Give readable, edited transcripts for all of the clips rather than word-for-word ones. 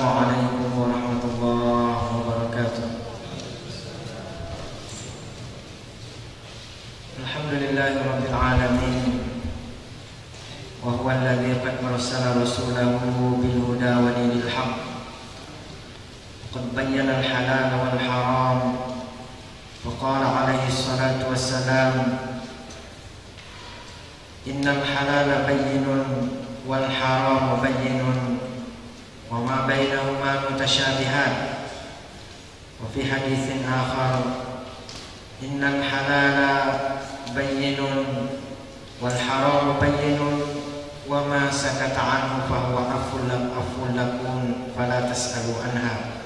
Assalamualaikum warahmatullahi wabarakatuh. Alhamdulillahirabbil alamin. Wa huwa alladzi qad arsala rasulahu bil huda wa dinil haqq. Qad bayyana al halala wal haram. Wa qala alaihi salatu wassalam, innal halala bayyinun wal haram bayyinun wa ma bainahuma mutasyabihat. Wa fi haditsin akhar, innal halala bayyinun wal haram bayyinun wa ma sakata anhu fa huwa aful lakum fala tas'alu anha.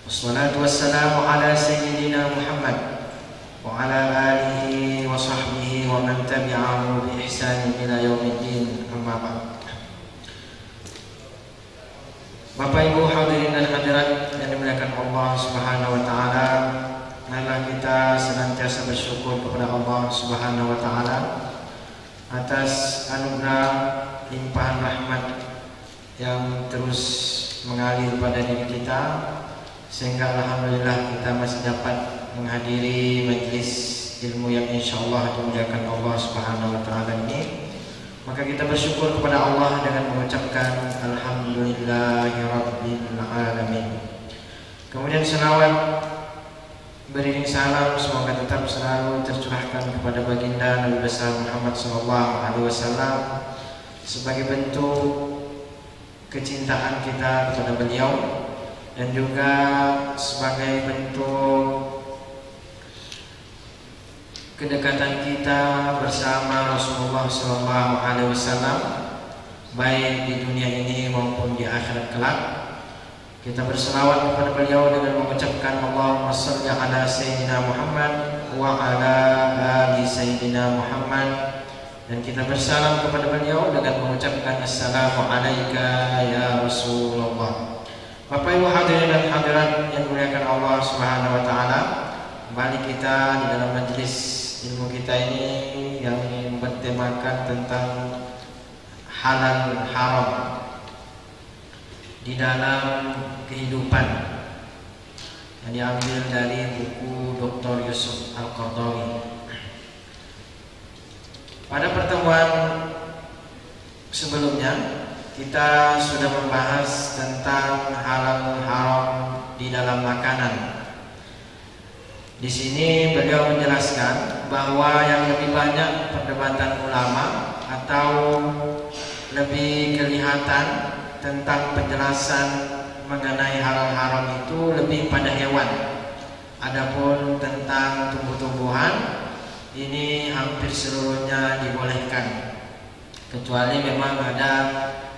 Wassalatu wassalamu ala sayyidina Muhammad wa ala alihi wa sahbihi wa man tabi'ahu bi ihsan ila yaumiddin. Amma ba'd. Bapak Ibu hadirin dan hadirat yang dimuliakan Allah Subhanahu wa taala, marilah kita senantiasa bersyukur kepada Allah Subhanahu wa taala atas anugerah limpahan rahmat yang terus mengalir pada diri kita, sehingga alhamdulillah kita masih dapat menghadiri majelis ilmu yang insyaallah dimuliakan Allah Subhanahu wa taala ini. Maka kita bersyukur kepada Allah dengan mengucapkan alhamdulillahirabbil alamin. Kemudian selawat beriring salam semoga tetap selalu tercurahkan kepada baginda Nabi besar Muhammad SAW sebagai bentuk kecintaan kita kepada beliau, dan juga sebagai bentuk kedekatan kita bersama Rasulullah SAW, baik di dunia ini maupun di akhirat kelak. Kita berselawat kepada beliau dengan mengucapkan Allahumma shalli ala sayyidina Muhammad wa ala ali sayyidina Muhammad, dan kita bersalam kepada beliau dengan mengucapkan assalamu alayka ya Rasulullah. Bapak Ibu hadirin dan hadirat yang dimuliakan Allah Subhanahu wa taala, kembali kita di dalam majelis ilmu kita ini yang bertemakan tentang halal haram di dalam kehidupan, yang diambil dari buku Dr. Yusuf Al-Qaradawi. Pada pertemuan sebelumnya kita sudah membahas tentang halal haram di dalam makanan. Di sini beliau menjelaskan bahwa yang lebih banyak perdebatan ulama atau lebih kelihatan tentang penjelasan mengenai halal haram itu lebih pada hewan. Adapun tentang tumbuh-tumbuhan ini hampir seluruhnya dibolehkan, kecuali memang ada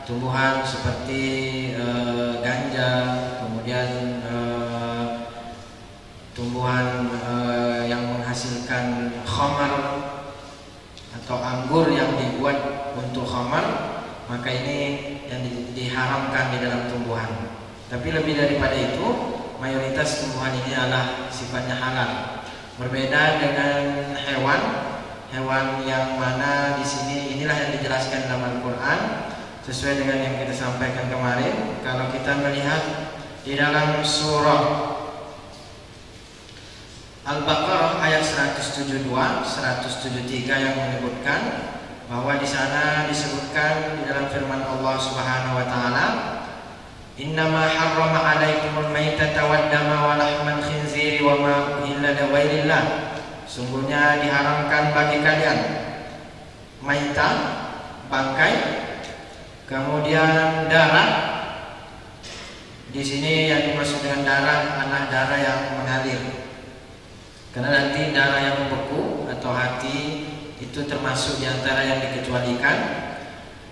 tumbuhan seperti ganja, kemudian tumbuhan yang menghasilkan khamar atau anggur yang dibuat untuk khamar, maka ini yang diharamkan di dalam tumbuhan. Tapi lebih daripada itu, mayoritas tumbuhan ini adalah sifatnya halal. Berbeda dengan hewan yang mana di sini inilah yang dijelaskan dalam Al-Qur'an sesuai dengan yang kita sampaikan kemarin. Kalau kita melihat di dalam surah Al-Baqarah ayat 172, 173 yang menyebutkan bahwa di sana disebutkan di dalam firman Allah Subhanahu wa taala, innama harrama 'alaikumul maitata wad dama wa lahmal khinziri wa ma uhilla li ghairillah. Sungguhnya diharamkan bagi kalian maita, bangkai, kemudian darah. Di sini yang dimaksud dengan darah adalah darah yang mengalir. Karena nanti darah yang membeku atau hati itu termasuk di antara yang dikecualikan.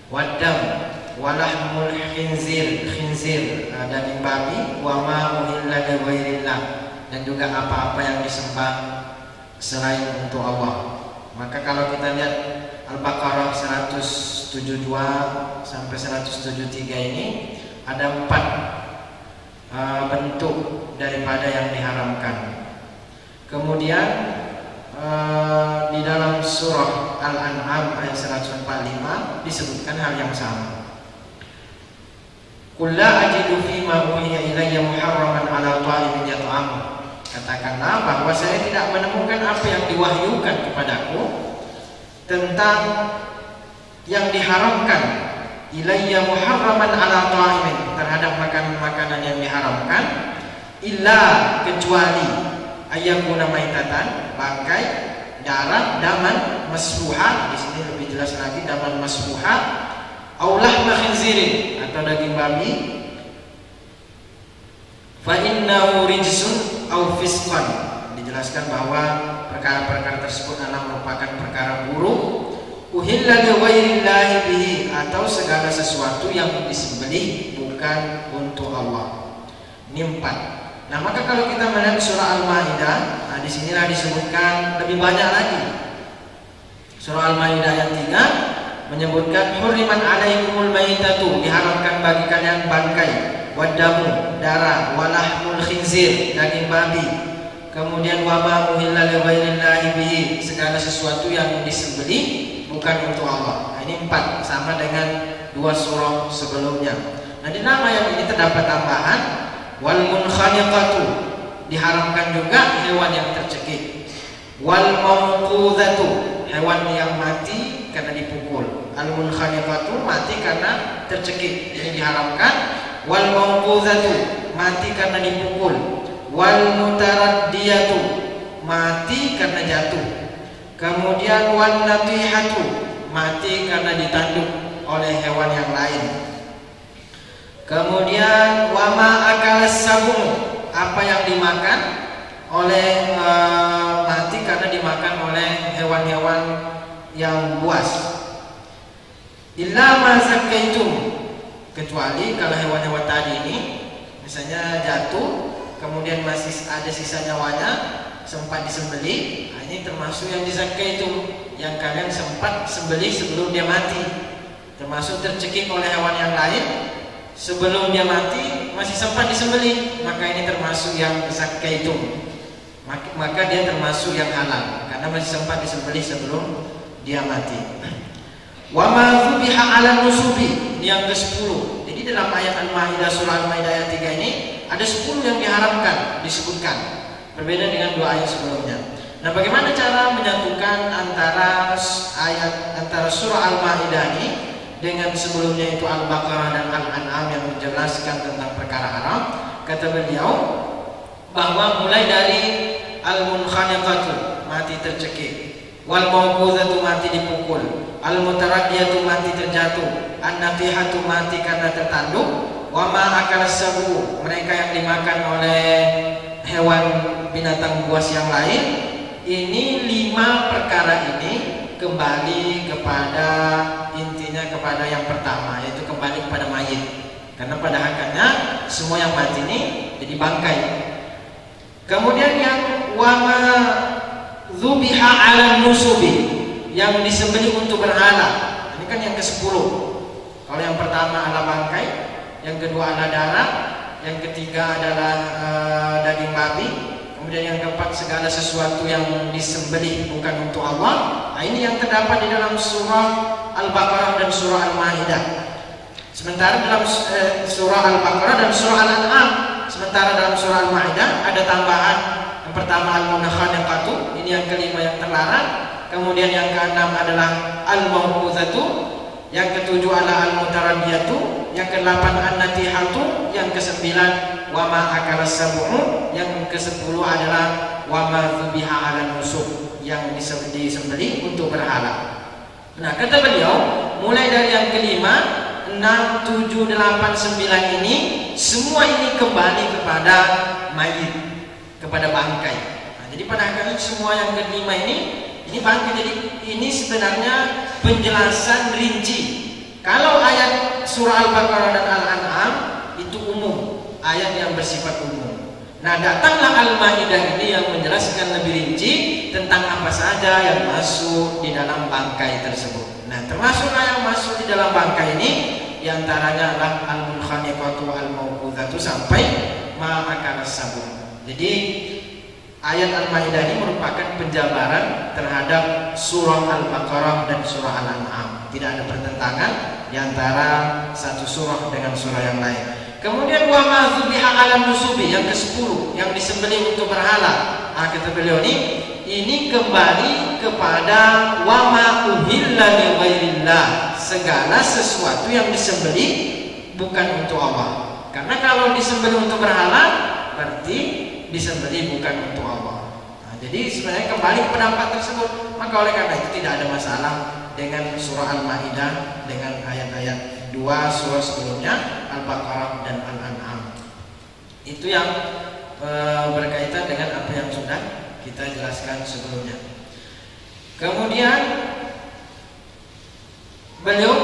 Wadam walahmul khinzir daging babi, wa ma uhilla li ghairillah, dan juga apa-apa yang disembah selain untuk Allah. Maka kalau kita lihat Al-Baqarah 172 sampai 173 ini ada 4 bentuk daripada yang diharamkan. Kemudian di dalam surah Al-An'am ayat 145 disebutkan hal yang sama. Qul la ajidu fima uhiya ilayya muharraman ala ta'imin yat'amu. Katakanlah bahwa saya tidak menemukan apa yang diwahyukan kepadaku tentang yang diharamkan ilayya muharraman ala ta'imin, terhadap makanan-makanan yang diharamkan, illa, kecuali ayyakuna maitatan, bangkai, darah, daman masfuha, di sini lebih jelas lagi daman masfuha, au lahma khinzirin, atau daging babi, fa innahu rijsun au fisqan. Dijelaskan bahwa perkara-perkara tersebut adalah merupakan perkara buruk, uhilla li ghairillahi bihi, atau segala sesuatu yang disembelih bukan untuk Allah. Ini 4. Nah, maka kalau kita melihat surah Al-Maidah, nah di sinilah disebutkan lebih banyak lagi. Surah Al-Maidah ayat 3 menyebutkan hurriman alaikumul maitatu, diharamkan bagi kalian bangkai, wadamu, darah, walahmul khinzir, daging babi, kemudian wama uhilla li ghairillahi bihi, segala sesuatu yang disembelih bukan untuk Allah. Nah, ini 4, sama dengan 2 surah sebelumnya. Nah, di nama yang ini terdapat tambahan wal munkhaniqatu, diharamkan juga hewan yang tercekik, wal mawqudatu, hewan yang mati karena dipukul. Al munkhaniqatu, mati karena tercekik, ini diharamkan. Wal mawqudatu, mati karena dipukul. Wal mutaraddiyatu, mati karena jatuh. Kemudian wan natihatu, mati karena ditanduk oleh hewan yang lain. Kemudian wama akalas sabung, apa yang dimakan oleh mati karena dimakan oleh hewan-hewan yang buas. Illa ma zakaitum, kecuali kalau hewan-hewan tadi ini misalnya jatuh kemudian masih ada sisa nyawanya, sempat disembelih, nah ini termasuk yang dizakaitum, yang kalian sempat sembelih sebelum dia mati. Termasuk tercekik oleh hewan yang lain sebelum dia mati masih sempat disembelih, maka ini termasuk yang zakaitum, maka dia termasuk yang halal karena masih sempat disembelih sebelum dia mati. Wa ma dzubiha 'ala nusubi, ini yang ke-10. Jadi dalam ayat Al-Maidah, surah Al-Maidah ayat 3 ini ada 10 yang diharamkan disebutkan, berbeda dengan 2 ayat sebelumnya. Nah, bagaimana cara menyatukan antara surah Al-Maidah ini dengan sebelumnya itu Al-Baqarah dan Al-An'am yang menjelaskan tentang perkara haram? Kata beliau bahwa mulai dari al-munkhaniqatu, mati tercekik, wal mawqudatu, mati dipukul, al-mutaraddiyatu, mati terjatuh, an-natihatu, mati karena tertanduk, wa ma akalas sabu, mereka yang dimakan oleh hewan binatang buas yang lain. Ini 5 perkara ini kembali kepada intinya kepada yang pertama, yaitu kembali kepada mayit. Karena pada hakikatnya semua yang mati ini jadi bangkai. Kemudian yang wama dzubiha 'ala nusubi, yang disembelih untuk berhala. Ini kan yang ke-10. Kalau yang pertama adalah bangkai, yang kedua adalah darah, yang ketiga adalah daging babi, kemudian yang keempat segala sesuatu yang disembelih bukan untuk Allah. Nah, ini yang terdapat di dalam surah Al-Baqarah dan surah Al-Maidah. Sementara dalam surah Al-Baqarah dan surah Al-An'am, sementara dalam surah Al-Maidah ada tambahan. Yang pertama al-munkhaniqatu, ini yang kelima yang terlarang. Kemudian yang keenam adalah al-mawqudatu, yang ketujuh adalah al-mutaraddiyatu, yang kedelapan an-natihatu, yang kesembilan wa ma akalas sab'u, yang ke-10 adalah wa ma dzubiha 'ala nusub, yang disembelih untuk berhala. Nah, kata beliau mulai dari yang kelima, 6, 7, 8, 9 ini semua ini kembali kepada mayit, kepada bangkai. Nah, jadi pada akhirnya semua yang kelima ini bangkai. Jadi ini sebenarnya penjelasan rinci. Kalau ayat surah Al-Baqarah dan Al-An'am itu umum, ayat yang bersifat umum. Nah, datanglah Al-Maidah ini yang menjelaskan lebih rinci tentang apa saja yang masuk di dalam bangkai tersebut. Nah, termasuklah yang masuk di dalam bangkai ini diantaranya adalah al-munkhaniqatu, al-mawqudatu sampai ma akalas sabun. Jadi ayat Al-Maidah ini merupakan penjabaran terhadap surah Al-Baqarah dan surah Al-An'am. Tidak ada pertentangan di antara satu surah dengan surah yang lain. Kemudian wa ma dzubiha 'ala nusubi yang ke-10 yang disembelih untuk berhala. Kata beliau ini kembali kepada wa ma uhilla li ghairillah, segala sesuatu yang disembelih bukan untuk Allah. Karena kalau disembelih untuk berhala berarti disembelih bukan untuk Allah. Jadi sebenarnya kembali ke pendapat tersebut. Maka oleh karena itu tidak ada masalah dengan surah Al-Maidah dengan ayat-ayat 2 surah sebelumnya, Al-Baqarah dan Al-An'am. Itu yang berkaitan dengan apa yang sudah kita jelaskan sebelumnya. Kemudian beliau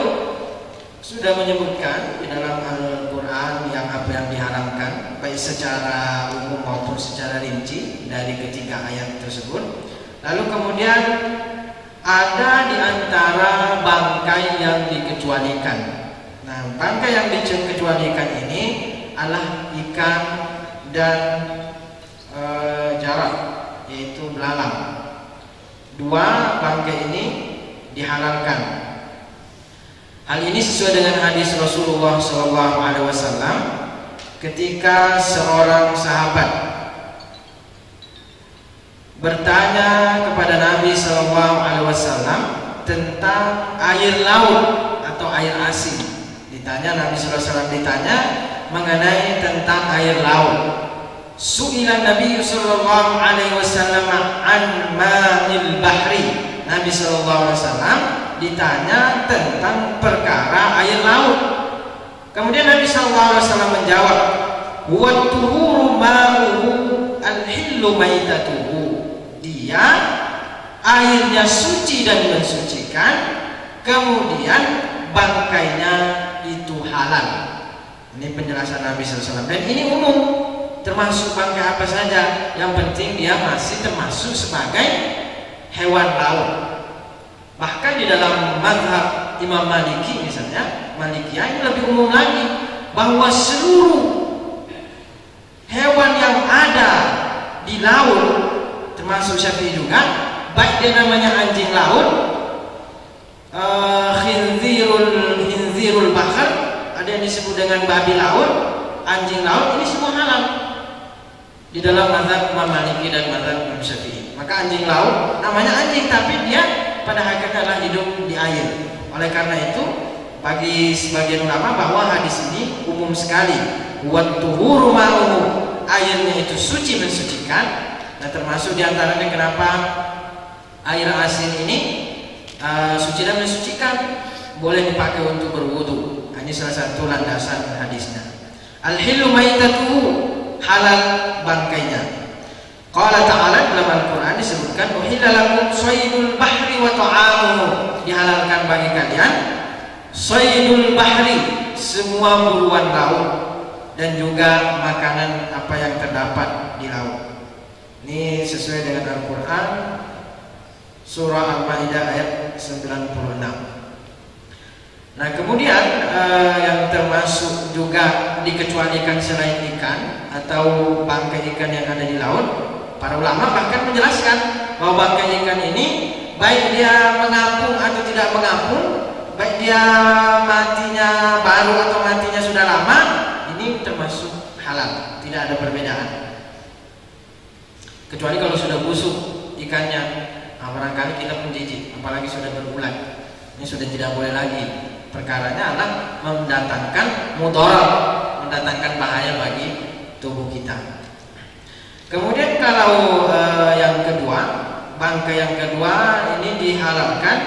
sudah menyebutkan di dalam Al-Quran yang apa yang diharamkan baik secara umum maupun secara rinci dari ketiga ayat tersebut. Lalu kemudian ada di antara bangkai yang dikecualikan. Nah, bangkai yang dikecualikan ini adalah ikan dan jarak, yaitu belalang. Dua bangkai ini dihalalkan. Hal ini sesuai dengan hadis Rasulullah SAW ketika seorang sahabat bertanya kepada Nabi SAW tentang air laut atau air asin. Nabi SAW ditanya mengenai tentang air laut. Su'ilan Nabi sallallahu alaihi wasallam an ma'il bahri. Nabi sallallahu alaihi wasallam ditanya tentang perkara air laut. Kemudian Nabi sallallahu alaihi wasallam menjawab, "Wa tuhuru ma'uhu al-hillu maitatuhu." Dia airnya suci dan mensucikan, kemudian bangkainya itu halal. Ini penjelasan Nabi SAW. Dan ini umum, termasuk bangkai apa saja. Yang penting dia masih termasuk sebagai hewan laut. Bahkan di dalam mazhab Imam Maliki misalnya, Malikiyah ini lebih umum lagi, bahwa seluruh hewan yang ada di laut, termasuk Syafi'i juga, baik dia namanya anjing laut, khinzirul bahr, ada yang disebut dengan babi laut, anjing laut, ini semua halal di dalam mazhab Imam Maliki dan mazhab Imam Syafi'i. Maka anjing laut namanya anjing, tapi dia pada hakikatnya adalah hidup di air. Oleh karena itu bagi sebagian ulama bahwa hadis ini umum sekali. Wa tuhuru ma'uhu, airnya itu suci mensucikan. Nah, termasuk diantaranya kenapa air asin ini suci dan mensucikan, boleh dipakai untuk berwudu. Ini salah satu landasan hadisnya. Al-hillu maitatuhu, halal bangkainya. Qala ta'ala, dalam Al-Quran disebutkan, uhilla lakum shaydul bahri wa ta'amuhu, dihalalkan bagi kalian shaydul bahri, semua buruan laut, dan juga makanan apa yang terdapat di laut. Ini sesuai dengan Al-Quran surah Al-Maidah ayat 96. Nah, kemudian yang termasuk juga dikecualikan selain ikan atau bangkai ikan yang ada di laut, para ulama bahkan menjelaskan bahwa bangkai ikan ini baik dia mengapung atau tidak mengapung, baik dia matinya baru atau matinya sudah lama, ini termasuk halal, tidak ada perbedaan. Kecuali kalau sudah busuk ikannya, barangkali kita pun jijik, apalagi sudah berulat, ini sudah tidak boleh lagi. Perkaranya adalah mendatangkan mudarat, mendatangkan bahaya bagi tubuh kita. Kemudian kalau yang kedua, bangkai yang kedua ini dihalalkan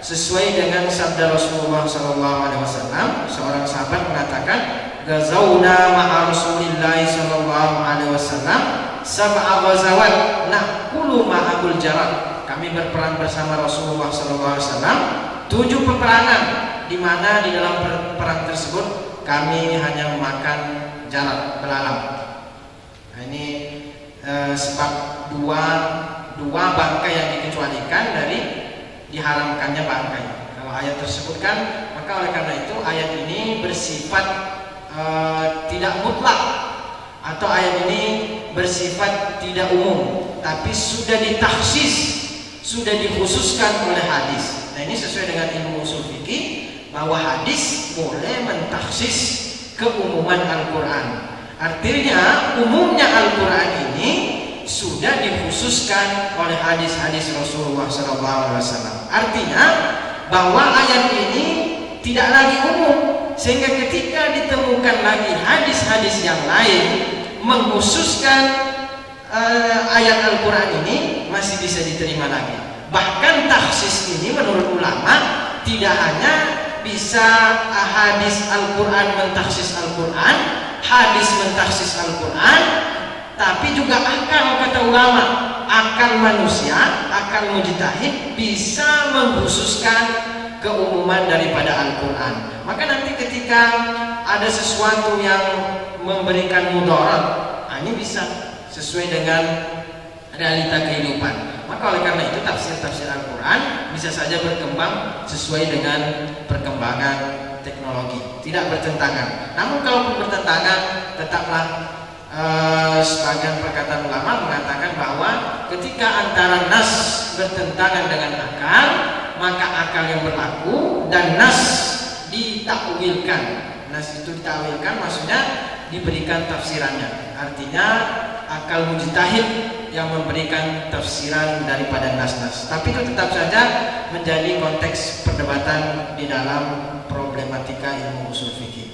sesuai dengan sabda Rasulullah SAW. Seorang sahabat mengatakan, "Gazawna ma'a Rasulillah SAW sab'a ghazawat na'kulu ma'akul jarat." Kami berperang bersama Rasulullah SAW 7 peperangan, di mana di dalam perang tersebut kami hanya memakan jarat, belalang. Nah, ini sebab dua bangkai yang dikecualikan dari diharamkannya bangkai. Kalau ayat tersebut kan, maka oleh karena itu ayat ini bersifat tidak mutlak, atau ayat ini bersifat tidak umum, tapi sudah ditakhsis, sudah dikhususkan oleh hadis. Nah, ini sesuai dengan ilmu usul fikih, bahwa hadis boleh mentaksis keumuman Al-Quran. Artinya umumnya Al-Quran ini sudah dikhususkan oleh hadis-hadis Rasulullah SAW. Artinya bahwa ayat ini tidak lagi umum, sehingga ketika ditemukan lagi hadis-hadis yang lain mengkhususkan ayat Al-Quran ini masih bisa diterima lagi. Bahkan taksis ini menurut ulama tidak hanya bisa hadis Al-Quran mentaksis Al-Quran, hadis mentaksis Al-Quran, tapi juga akal, kata ulama, akal manusia, akal mujtahid bisa mengkhususkan keumuman daripada Al-Quran. Maka nanti ketika ada sesuatu yang memberikan mudarat, ini bisa sesuai dengan realita kehidupan. Maka oleh karena itu tafsir-tafsir Al-Quran bisa saja berkembang sesuai dengan perkembangan teknologi, tidak bertentangan. Namun kalaupun bertentangan, tetaplah sebagian perkataan ulama mengatakan bahwa ketika antara nas bertentangan dengan akal, maka akal yang berlaku dan nas ditakwilkan. Nas itu ditakwilkan maksudnya diberikan tafsirannya. Artinya akal mujtahid yang memberikan tafsiran daripada nas-nas. Tapi itu tetap saja menjadi konteks perdebatan di dalam problematika ilmu usul fikih.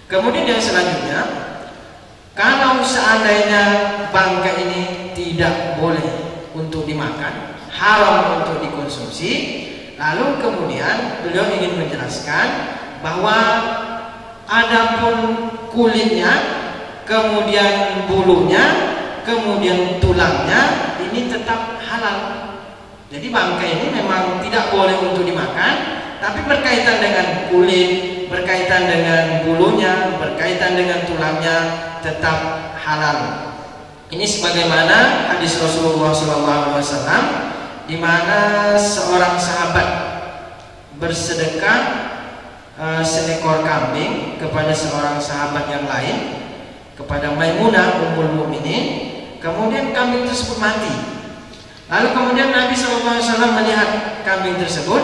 Kemudian yang selanjutnya, kalau seandainya bangkai ini tidak boleh untuk dimakan, haram untuk dikonsumsi, lalu kemudian beliau ingin menjelaskan bahwa adapun kulitnya, kemudian bulunya, kemudian tulangnya ini tetap halal. Jadi bangkai ini memang tidak boleh untuk dimakan, tapi berkaitan dengan kulit, berkaitan dengan bulunya, berkaitan dengan tulangnya tetap halal. Ini sebagaimana hadis Rasulullah SAW di mana seorang sahabat bersedekah seekor kambing kepada seorang sahabat yang lain, kepada Maimunah Ummul Mukminin. Kemudian kambing tersebut mati. Lalu kemudian Nabi SAW melihat kambing tersebut.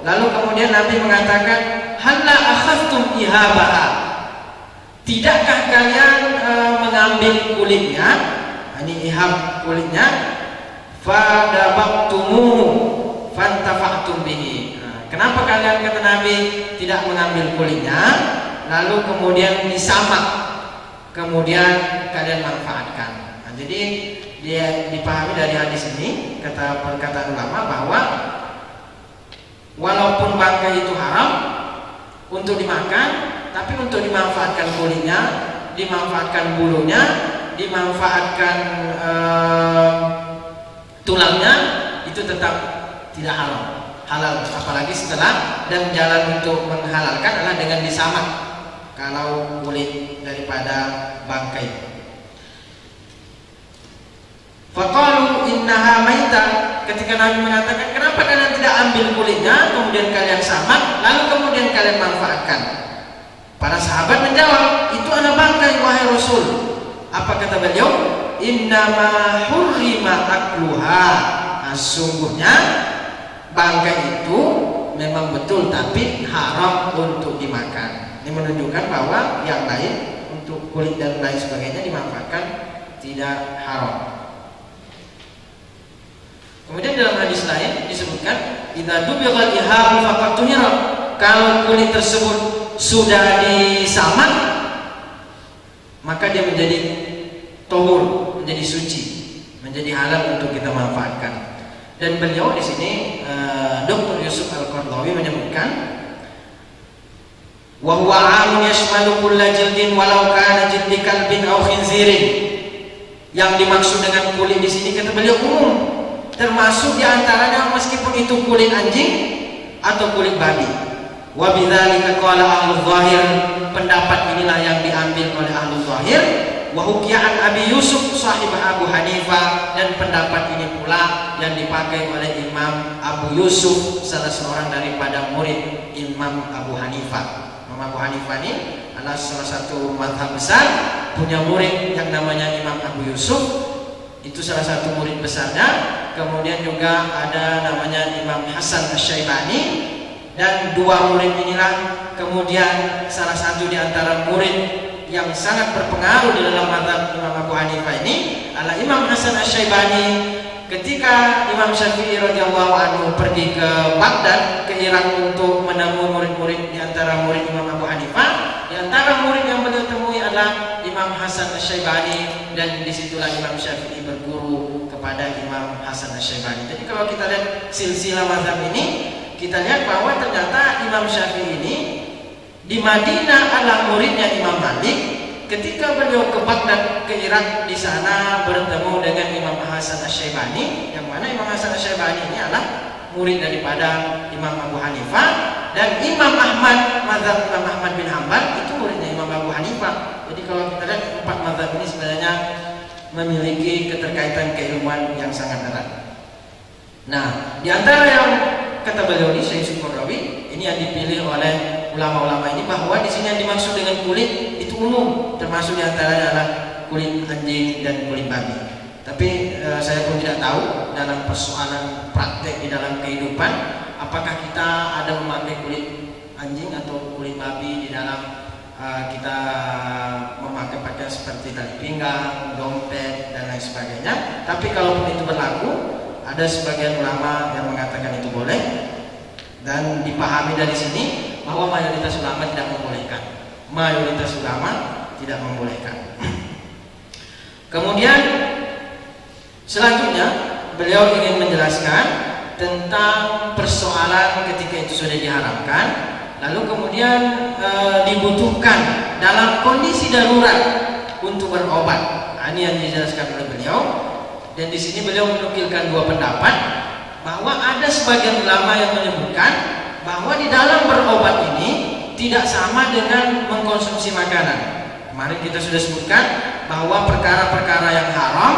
Lalu kemudian Nabi mengatakan, halla akhaftum ihabaha, tidakkah kalian mengambil kulitnya? Ini ihab kulitnya. Fadabaqtumuhu fantafa'tum bihi. Kenapa kalian, kata Nabi, tidak mengambil kulitnya lalu kemudian disamak, kemudian kalian manfaatkan? Jadi dia dipahami dari hadis ini, kata perkataan ulama, bahwa walaupun bangkai itu haram untuk dimakan, tapi untuk dimanfaatkan kulitnya, dimanfaatkan bulunya, dimanfaatkan tulangnya, itu tetap tidak halal. Apalagi setelah, dan jalan untuk menghalalkan adalah dengan disamak kalau kulit daripada bangkai. Faqalu innaha maitah, ketika Nabi mengatakan, kenapa kalian tidak ambil kulitnya kemudian kalian samak lalu kemudian kalian manfaatkan? Para sahabat menjawab, itu anak bangkai wahai Rasul. Apa kata beliau? Innama hurrima akluha. Sungguhnya bangkai itu memang betul tapi haram untuk dimakan. Ini menunjukkan bahwa yang lain untuk kulit dan lain sebagainya dimanfaatkan tidak haram. Kemudian dalam hadis lain disebutkan, idza dubighal ihabu faqad tuhira, kalau kulit tersebut sudah disamak maka dia menjadi tahur, menjadi suci, menjadi halal untuk kita manfaatkan. Dan beliau di sini Dr. Yusuf Al-Qardawi menyebutkan, wa huwa 'amun yashmalu kulla jildin walau kana jildi kalbin aw khinzirin. Yang dimaksud dengan kulit di sini, kata beliau, umum, termasuk diantaranya meskipun itu kulit anjing atau kulit babi. Wa bidzalika qala ahlul zahir, pendapat inilah yang diambil oleh ahlul zahir. Wa hukiya an Abi Yusuf sahib Abu Hanifah, dan pendapat ini pula yang dipakai oleh Imam Abu Yusuf, salah seorang daripada murid Imam Abu Hanifah. Imam Abu Hanifah ini adalah salah satu mazhab besar, punya murid yang namanya Imam Abu Yusuf, itu salah satu murid besarnya. Kemudian juga ada namanya Imam Hasan Asy-Syaibani, Dan dua murid inilah kemudian salah satu di antara murid yang sangat berpengaruh di dalam mazhab Imam Abu Hanifah ini adalah Imam Hasan Asy-Syaibani. Ketika Imam Syafi'i radhiyallahu anhu pergi ke Baghdad, ke Irak untuk menemui murid-murid di antara murid Imam Abu Hanifah, di antara murid yang beliau temui adalah Imam Hasan Asy-Syaibani, dan disitulah Imam Syafi'i berguru kepada Imam Hasan Asy-Syaibani. Jadi kalau kita lihat silsilah mazhab ini, kita lihat bahwa ternyata Imam Syafi'i ini di Madinah adalah muridnya Imam Malik. Ketika beliau ke Baghdad, ke Irak, di sana bertemu dengan Imam Hasan Asy-Syaibani, yang mana Imam Hasan Asy-Syaibani ini adalah murid daripada Imam Abu Hanifah, dan Imam Ahmad, mazhab Imam Ahmad bin Hanbal itu muridnya Imam Abu Hanifah. Jadi kalau kita lihat empat mazhab ini sebenarnya memiliki keterkaitan keilmuan yang sangat erat. Nah, di antara yang kata beliau ini, Syekh Suqrawi, ini yang dipilih oleh ulama-ulama ini, bahwa di sini yang dimaksud dengan kulit itu umum, termasuk di antaranya adalah kulit anjing dan kulit babi. Tapi saya pun tidak tahu dalam persoalan praktek di dalam kehidupan, apakah kita ada memakai kulit anjing atau kulit babi di dalam kita memakai pakaian seperti tali pinggang, dompet dan lain sebagainya. Tapi kalaupun itu berlaku, ada sebagian ulama yang mengatakan itu boleh, dan dipahami dari sini bahwa mayoritas ulama tidak membolehkan. Mayoritas ulama tidak membolehkan. Kemudian selanjutnya beliau ingin menjelaskan tentang persoalan ketika itu sudah diharamkan, lalu kemudian dibutuhkan dalam kondisi darurat untuk berobat. Ini yang dijelaskan oleh beliau, dan di sini beliau menukilkan dua pendapat, bahwa ada sebagian ulama yang menyebutkan bahwa di dalam berobat ini tidak sama dengan mengkonsumsi makanan. Kemarin kita sudah sebutkan bahwa perkara-perkara yang haram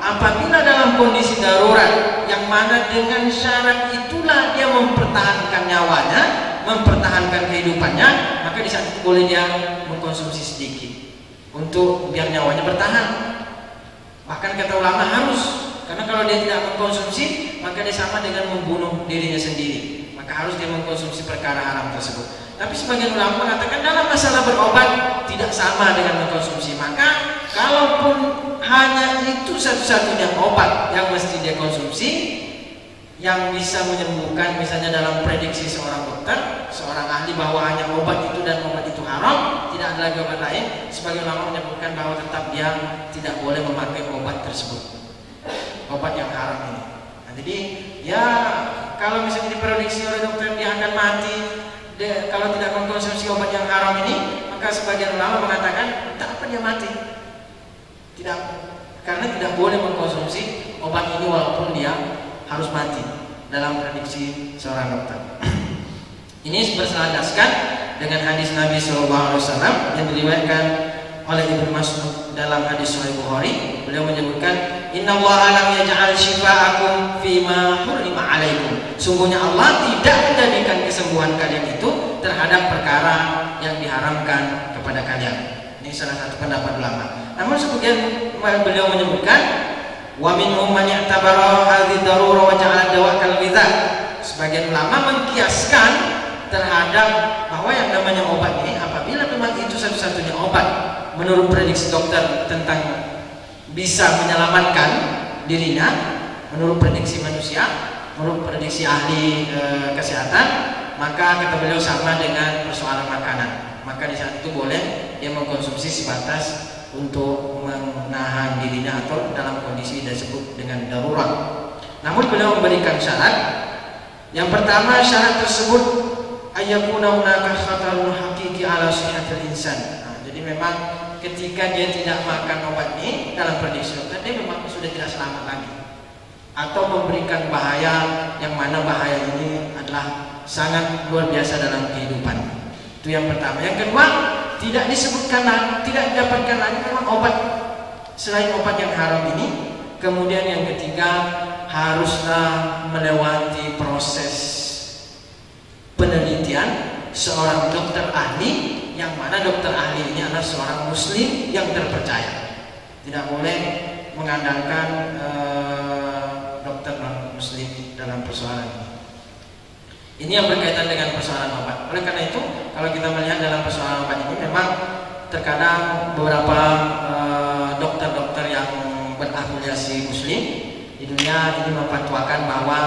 apabila dalam kondisi darurat, yang mana dengan syarat itulah dia mempertahankan nyawanya, mempertahankan kehidupannya, maka di saat itu boleh dia mengkonsumsi sedikit untuk biar nyawanya bertahan. Bahkan kata ulama harus, karena kalau dia tidak mengkonsumsi maka dia sama dengan membunuh dirinya sendiri, maka harus dia mengkonsumsi perkara haram tersebut. Tapi sebagian ulama mengatakan dalam masalah berobat tidak sama dengan mengkonsumsi, maka kalaupun hanya itu satu-satunya obat yang mesti dia konsumsi, yang bisa menyembuhkan, misalnya dalam prediksi seorang dokter, seorang ahli, bahwa hanya obat itu dan obat itu haram, tidak ada lagi obat lain, sebagian ulama menyebutkan bahwa tetap dia tidak boleh memakai obat tersebut, obat yang haram ini. Nah, jadi ya kalau misalnya diprediksi oleh dokter dia akan mati kalau tidak mengkonsumsi obat yang haram ini, maka sebagian ulama mengatakan tak apa dia mati, tidak, karena tidak boleh mengkonsumsi obat ini walaupun dia harus mati dalam prediksi seorang dokter. Ini berselandaskan dengan hadis Nabi SAW yang diriwayatkan oleh Ibnu Mas'ud dalam hadis Sahih Bukhari. Beliau menyebutkan, Inna Allah lam yaj'al shifa'akum fima hurrima alaikum. Sungguhnya Allah tidak menjadikan kesembuhan kalian itu terhadap perkara yang diharamkan kepada kalian. Ini salah satu pendapat ulama. Namun sebagian beliau menyebutkan, wa minhum man ya'tabara hadhihi darura wa ja'ala dawa kal mizan. Sebagian ulama mengkiaskan terhadap bahwa yang namanya obat ini, apabila memang itu satu-satunya obat menurut prediksi dokter tentang bisa menyelamatkan dirinya, menurut prediksi manusia, menurut prediksi ahli kesehatan, maka kata beliau sama dengan persoalan makanan. Maka di saat itu boleh dia mengkonsumsi sebatas untuk menahan dirinya atau dalam kondisi disebut dengan darurat. Namun beliau memberikan syarat. Yang pertama, syarat tersebut ayyakuna hunaka khatarun haqiqi ala sihhatil insan. Nah, jadi memang ketika dia tidak makan obat ini dalam prediksi dokter, dia memang sudah tidak selamat lagi, atau memberikan bahaya yang mana bahaya ini adalah sangat luar biasa dalam kehidupan. Itu yang pertama. Yang kedua, tidak disebutkan, tidak didapatkan lagi memang obat selain obat yang haram ini. Kemudian yang ketiga, haruslah melewati proses penelitian seorang dokter ahli, yang mana dokter ahli ini adalah seorang muslim yang terpercaya. Tidak boleh mengandalkan dokter non muslim dalam persoalan ini. Ini yang berkaitan dengan persoalan obat. Oleh karena itu, kalau kita melihat dalam persoalan obat ini, memang terkadang beberapa dokter-dokter yang berafiliasi Muslim di dunia ini memfatwakan bahwa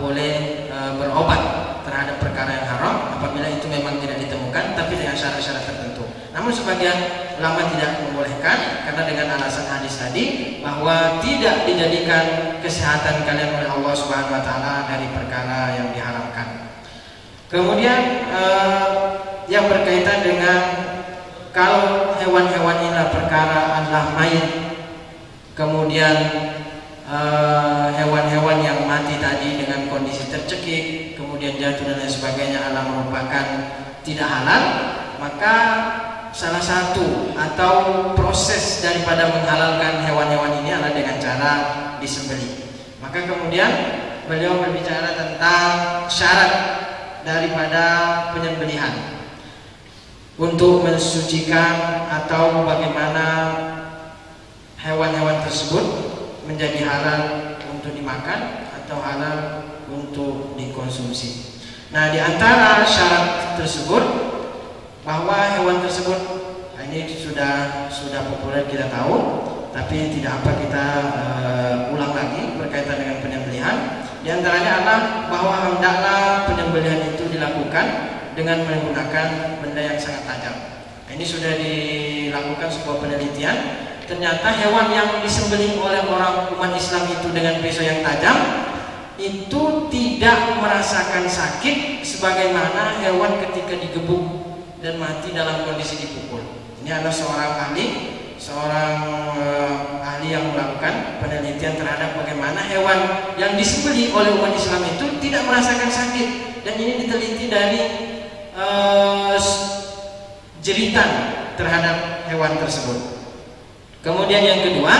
boleh berobat terhadap perkara yang haram apabila itu memang tidak ditemukan, tapi dengan syarat-syarat tertentu. Namun sebagian ulama tidak membolehkan karena dengan alasan hadis tadi bahwa tidak dijadikan kesehatan kalian oleh Allah Subhanahu wa taala dari perkara yang diharamkan. Kemudian yang berkaitan dengan kalau hewan-hewan inilah perkara adalah mayit, kemudian hewan-hewan yang mati tadi dengan kondisi tercekik, kemudian jatuh dan lain sebagainya adalah merupakan tidak halal, maka salah satu atau proses daripada menghalalkan hewan-hewan ini adalah dengan cara disembelih. Maka kemudian beliau berbicara tentang syarat daripada penyembelihan untuk mensucikan atau bagaimana hewan-hewan tersebut menjadi halal untuk dimakan atau halal untuk dikonsumsi. Nah, di antara syarat tersebut bahwa hewan tersebut, nah ini sudah populer kita tahu, tapi tidak apa kita ulang lagi berkaitan dengan penyembelihan. Di antaranya adalah bahwa hendaklah penyembelihan itu dilakukan dengan menggunakan benda yang sangat tajam. Nah, ini sudah dilakukan sebuah penelitian. Ternyata hewan yang disembelih oleh orang umat Islam itu dengan pisau yang tajam itu tidak merasakan sakit sebagaimana hewan ketika digebuk dan mati dalam kondisi dipukul. Ini adalah seorang ahli yang melakukan penelitian terhadap bagaimana hewan yang disembelih oleh umat Islam itu tidak merasakan sakit, dan ini diteliti dari jeritan terhadap hewan tersebut. Kemudian yang kedua,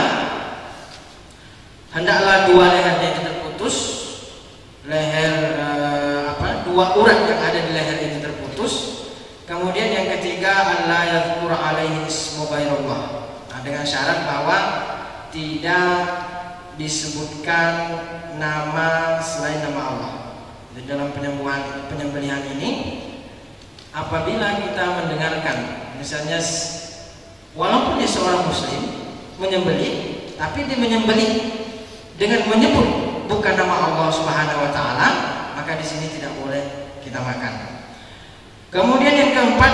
hendaklah dua lehernya itu terputus, dua urat yang ada di leher itu terputus. Kemudian yang ketiga, Allah yadhkur alaihi ismu ghairullah. Nah, dengan syarat bahwa tidak disebutkan nama selain nama Allah. Di dalam penyembelihan ini, apabila kita mendengarkan, misalnya walaupun dia seorang muslim menyembelih, tapi dia menyembelih dengan menyebut bukan nama Allah Subhanahu wa taala, maka di sini tidak boleh kita makan. Kemudian yang keempat,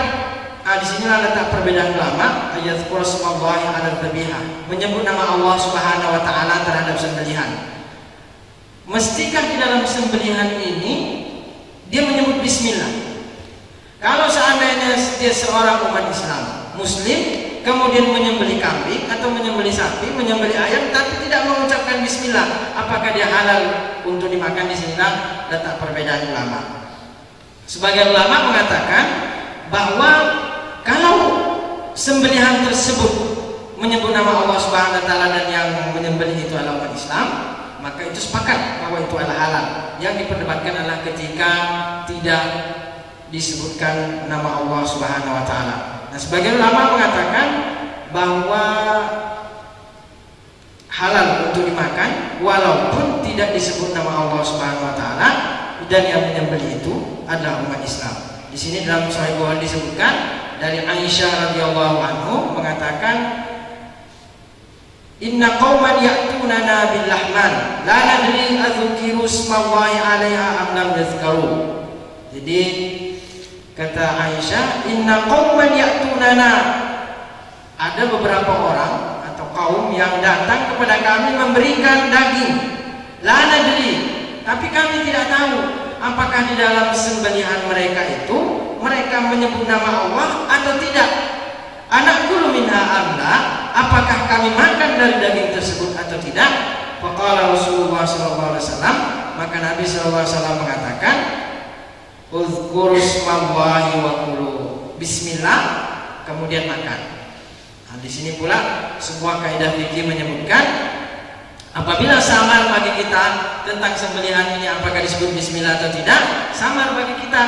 di sinilah letak perbedaan ulama, ayat Qur'an ala dzabihah, menyebut nama Allah Subhanahu wa taala terhadap sembelihan. Mestikah di dalam sembelihan ini dia menyebut bismillah? Kalau seandainya dia seorang umat Islam muslim kemudian menyembelih kambing atau menyembelih sapi, menyembelih ayam tapi tidak mengucapkan bismillah, apakah dia halal untuk dimakan? Di sinilah letak perbedaan ulama. Sebagian ulama mengatakan bahwa kalau sembelihan tersebut menyebut nama Allah Subhanahu wa taala dan yang menyembelih itu adalah umat Islam, maka itu sepakat bahwa itu adalah halal. Yang diperdebatkan adalah ketika tidak disebutkan nama Allah Subhanahu wa taala. Nah, sebagian ulama mengatakan bahwa halal untuk dimakan walaupun tidak disebut nama Allah Subhanahu wa taala, dan yang menyembelih itu adalah umat Islam. Di sini dalam Sahih Bukhari disebutkan dari Aisyah radhiyallahu anhu mengatakan, inna qauman ya'tunana bil lahman la nadri adzukiru ismallahi 'alaiha am lam yadhkaru. Jadi kata Aisyah, inna qauman ya'tunana, ada beberapa orang atau kaum yang datang kepada kami memberikan daging, la nadri, tapi kami tidak tahu apakah di dalam sembelihan mereka itu mereka menyebut nama Allah atau tidak. Anakul minha amla, apakah kami makan dari daging tersebut atau tidak? Faqala Rasulullah sallallahu alaihi wasallam, maka Nabi sallallahu alaihi wasallam mengatakan, uzkuru ismallahi wa kulu, bismillah, kemudian makan. Nah, di sini pula sebuah kaidah fikih menyebutkan apabila samar bagi kita tentang sembelihan ini apakah disebut bismillah atau tidak, samar bagi kita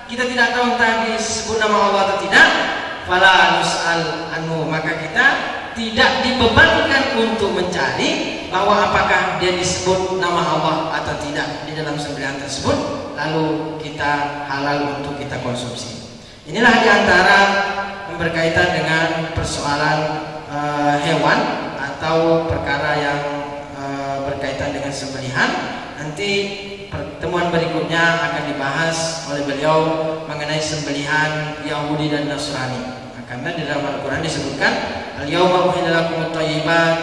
tidak tahu entah disebut nama Allah atau tidak, fala nus'al anhu, maka kita tidak dibebankan untuk mencari bahwa apakah dia disebut nama Allah atau tidak di dalam sembelihan tersebut, lalu kita halal untuk kita konsumsi. Inilah diantara yang berkaitan dengan persoalan hewan atau perkara yang berkaitan dengan sembelihan. Nanti pertemuan berikutnya akan dibahas oleh beliau mengenai sembelihan Yahudi dan Nasrani. Karena di dalam Al-Quran disebutkan al-yawma uhilla lakumut thayyibat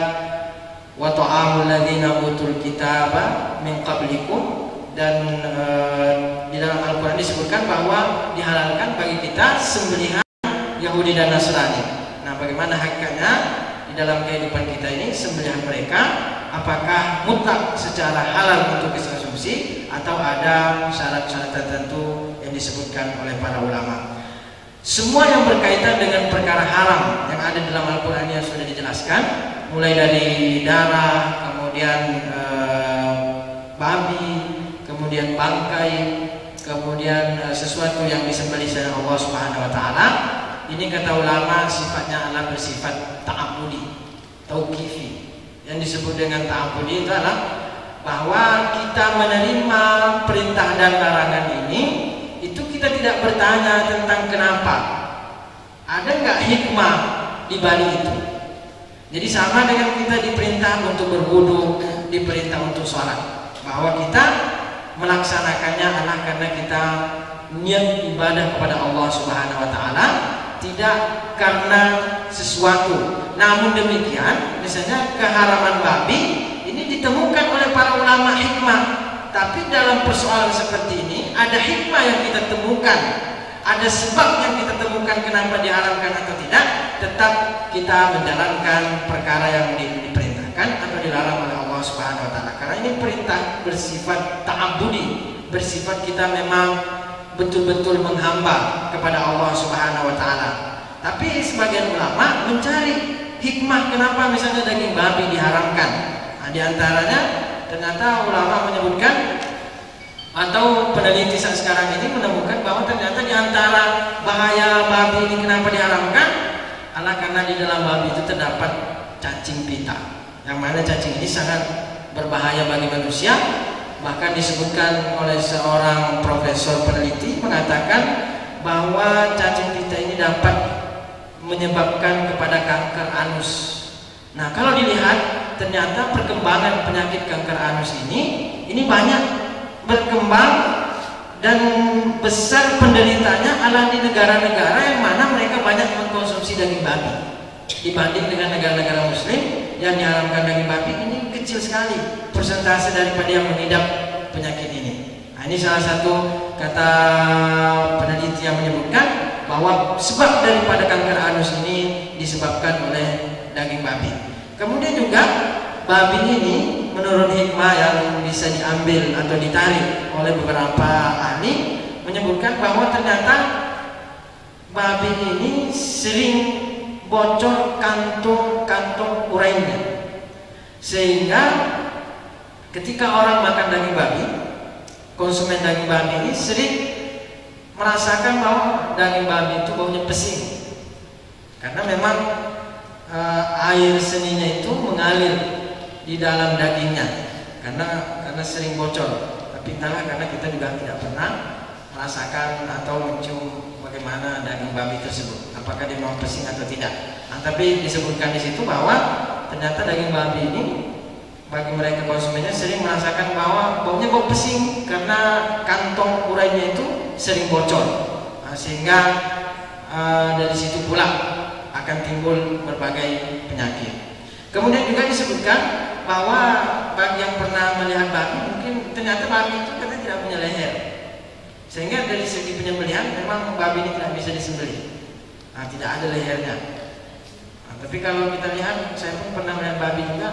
wa ta'amul ladzina utul kitaba min qablikum, dan di dalam Al-Quran disebutkan bahwa dihalalkan bagi kita sembelihan Yahudi dan Nasrani. Nah, bagaimana hakikatnya di dalam kehidupan kita ini sembelihan mereka, apakah mutlak secara halal untuk dikonsumsi atau ada syarat-syarat tertentu yang disebutkan oleh para ulama. Semua yang berkaitan dengan perkara haram yang ada dalam Al-Quran yang sudah dijelaskan, mulai dari darah, kemudian babi, kemudian bangkai, kemudian sesuatu yang disembelih oleh Allah Subhanahu wa taala, ini kata ulama sifatnya adalah bersifat ta'abbudi, tauqifi. Yang disebut dengan ta'abbudi itu adalah bahwa kita menerima perintah dan larangan ini, itu kita tidak bertanya tentang kenapa, ada nggak hikmah di balik itu. Jadi sama dengan kita diperintah untuk berwudu, diperintah untuk sholat, bahwa kita melaksanakannya adalah karena kita niat ibadah kepada Allah Subhanahu wa taala, tidak karena sesuatu. Namun demikian, misalnya keharaman babi ini ditemukan oleh para ulama hikmah. Tapi dalam persoalan seperti ini ada hikmah yang kita temukan, ada sebab yang kita temukan kenapa diharamkan atau tidak. Tetap kita menjalankan perkara yang diperintahkan atau dilarang oleh Allah Subhanahu wa taala. Karena ini perintah bersifat ta'abbudi, bersifat kita memang betul-betul menghamba kepada Allah Subhanahu wa taala. Tapi sebagian ulama mencari hikmah kenapa misalnya daging babi diharamkan. Nah, di antaranya ternyata ulama menyebutkan atau peneliti saat sekarang ini menemukan bahwa ternyata di antara bahaya babi ini kenapa diharamkan adalah karena di dalam babi itu terdapat cacing pita, yang mana cacing ini sangat berbahaya bagi manusia. Bahkan disebutkan oleh seorang profesor peneliti mengatakan bahwa cacing pita ini dapat menyebabkan kepada kanker anus. Nah, kalau dilihat ternyata perkembangan penyakit kanker anus ini banyak berkembang dan besar penderitanya adalah di negara-negara yang mana mereka banyak mengkonsumsi daging babi. Dibanding dengan negara-negara muslim yang diharamkan daging babi, ini kecil sekali persentase daripada yang mengidap penyakit ini. Nah, ini salah satu kata peneliti yang menyebutkan bahwa sebab daripada kanker anus ini disebabkan oleh daging babi. Kemudian juga babi ini menurut hikmah yang bisa diambil atau ditarik oleh beberapa ahli menyebutkan bahwa ternyata babi ini sering bocor kantong urainya, sehingga ketika orang makan daging babi, konsumen daging babi ini sering merasakan bahwa daging babi itu baunya pesing, karena memang air seninya itu mengalir di dalam dagingnya karena sering bocor. Tapi entahlah, karena kita juga tidak pernah merasakan atau mencium bagaimana daging babi tersebut, apakah dia mau pesing atau tidak. Nah, tapi disebutkan di situ bahwa ternyata daging babi ini bagi mereka konsumennya sering merasakan bahwa baunya bau pesing karena kantong urainya itu sering bocor. Nah, sehingga dari situ pula akan timbul berbagai penyakit. Kemudian juga disebutkan bahwa bagi yang pernah melihat babi, mungkin ternyata babi itu katanya tidak punya leher, sehingga dari segi penyembelihan memang babi ini tidak bisa disembelih. Nah, tidak ada lehernya. Nah, tapi kalau kita lihat, saya pun pernah melihat babi juga,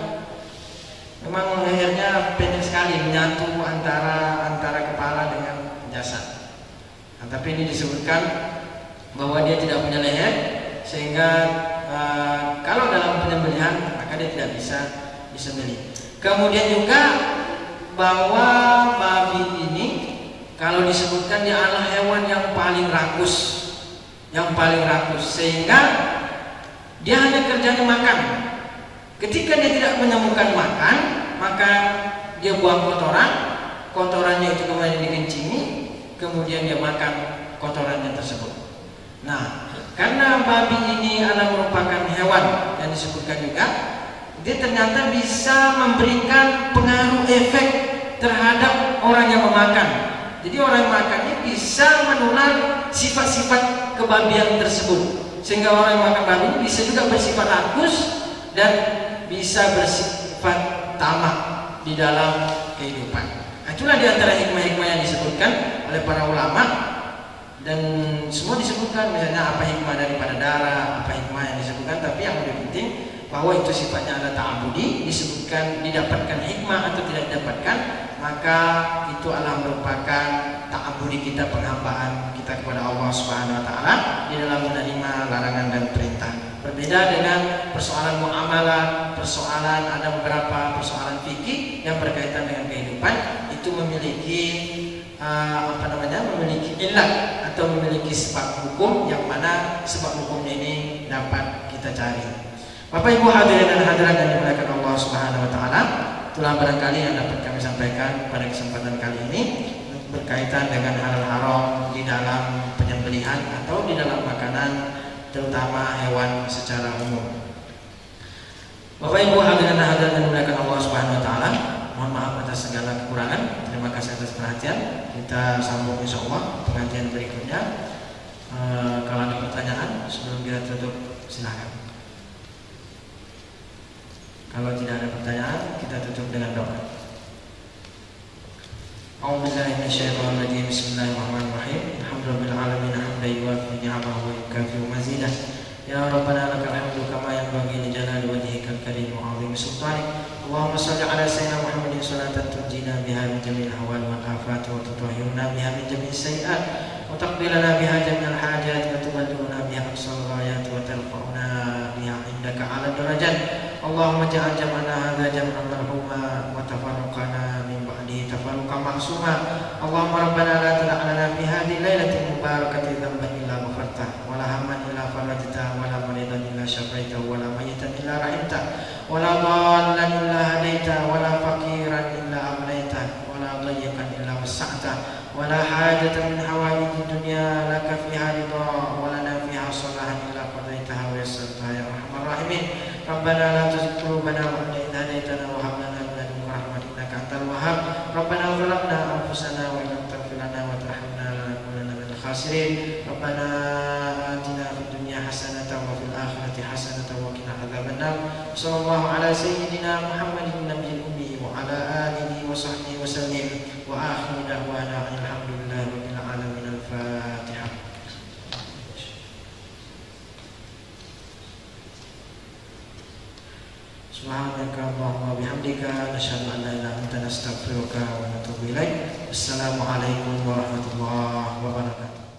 memang lehernya pendek sekali, menyatu antara kepala dengan jasad. Nah, tapi ini disebutkan bahwa dia tidak punya leher, sehingga kalau dalam penyembelihan maka dia tidak bisa disembelih. Kemudian juga bahwa babi ini kalau disebutkan dia adalah hewan yang paling rakus, sehingga dia hanya kerjanya makan. Ketika dia menemukan makan, maka dia buang kotoran, kotorannya itu kemudian dikencingi, kemudian dia makan kotorannya tersebut. Nah, karena babi ini adalah merupakan hewan yang disebutkan juga, dia ternyata bisa memberikan pengaruh efek terhadap orang yang memakan. Jadi orang yang makannya bisa menular sifat-sifat kebabian tersebut, sehingga orang yang makan babi bisa juga bersifat rakus dan bisa bersifat tamak di dalam kehidupan. Itulah di antara hikmah-hikmah yang disebutkan oleh para ulama, dan semua disebutkan misalnya apa hikmah daripada darah, apa hikmah yang disebutkan, tapi yang lebih penting bahwa itu sifatnya adalah ta'abudi, disebutkan didapatkan hikmah atau tidak didapatkan, maka itu adalah merupakan ta'abudi kita, penghambaan kita kepada Allah Subhanahu wa taala di dalam menerima larangan dan perintah. Berbeda dengan persoalan muamalah, persoalan ada beberapa persoalan fikih yang berkaitan dengan kehidupan, itu memiliki memiliki ilah atau memiliki sebab hukum, yang mana sebab hukumnya ini dapat kita cari. Bapak Ibu hadirin dan hadirat yang dimuliakan Allah Subhanahu wa taala, itulah barangkali yang dapat kami sampaikan pada kesempatan kali ini berkaitan dengan hal haram di dalam penyembelihan atau di dalam makanan, terutama hewan secara umum. Bapak Ibu hadirin dan hadirat yang dimuliakan Allah Subhanahu wa taala, mohon maaf atas segala kekurangan. Terima kasih atas perhatian. Kita sambung insyaallah pengajian berikutnya. Kalau ada pertanyaan sebelum kita tutup, silakan. Kalau tidak ada pertanyaan, kita tutup dengan doa. A'udzubillahi minasyaitonir rajim. Bismillahirrahmanirrahim. Alhamdulillahil alamin hamdan yuwaffi ni'amahu wa yukafi'u mazidah. Ya Rabbana lakal hamdu kama yanbaghi li jalali wajhikal karim wa 'azimi sultanik. Allahumma shalli ala sayyidina Muhammadin salatan tunjina biha min jami'il ahwal wal afat wa tutahhiruna biha min jami'is sayyi'at wa taqdi lana biha jami'al hajat wa tuballighuna biha aqsal ghayat wa tarfa'una biha indaka 'ala darajat. Allahumma ja'al jam'ana hadza jam'an marhuma wa tafarraqana min ba'dihi tafarruqan ma'suma. Allahumma rabbana la tada' lana fi hadhihi lailatin mubarakati dhanban illa ghafartah wa la hamman illa farajtah wa la maridan illa syafaitah wa la mayyitan illa rahimtah wa la dhallan illa hadaitah wa la faqiran illa aghnaytah wa la dayyiqan illa wasa'tah wa la hajatan min hawaijid dunya laka fiha ridha wa lana fiha salahan illa qadaitaha wa yassartaha ya arhamar rahimin. Rabbana la tuzigh qulubana ba'da idh hadaytana wa hab lana min ladunka rahmatan innaka antal wahhab. Rabbana zalamna anfusana wa illam taghfir lana wa tarhamna lanakunanna minal khasirin. Rabbana atina fid dunya hasanatan wa fil akhirati hasanatan wa qina adzabannar. Sallallahu ala sayyidina Muhammadin nabiyil ummi wa ala alihi wa sahbihi wa sallim. Wa akhiru da'wana alhamdulillahi rabbil alamin. Al-Fatihah. Subhanaka Allahumma bihamdika nasyhadu an la ilaha illa anta nastaghfiruka wa natubu ilaik. Assalamualaikum warahmatullahi wabarakatuh.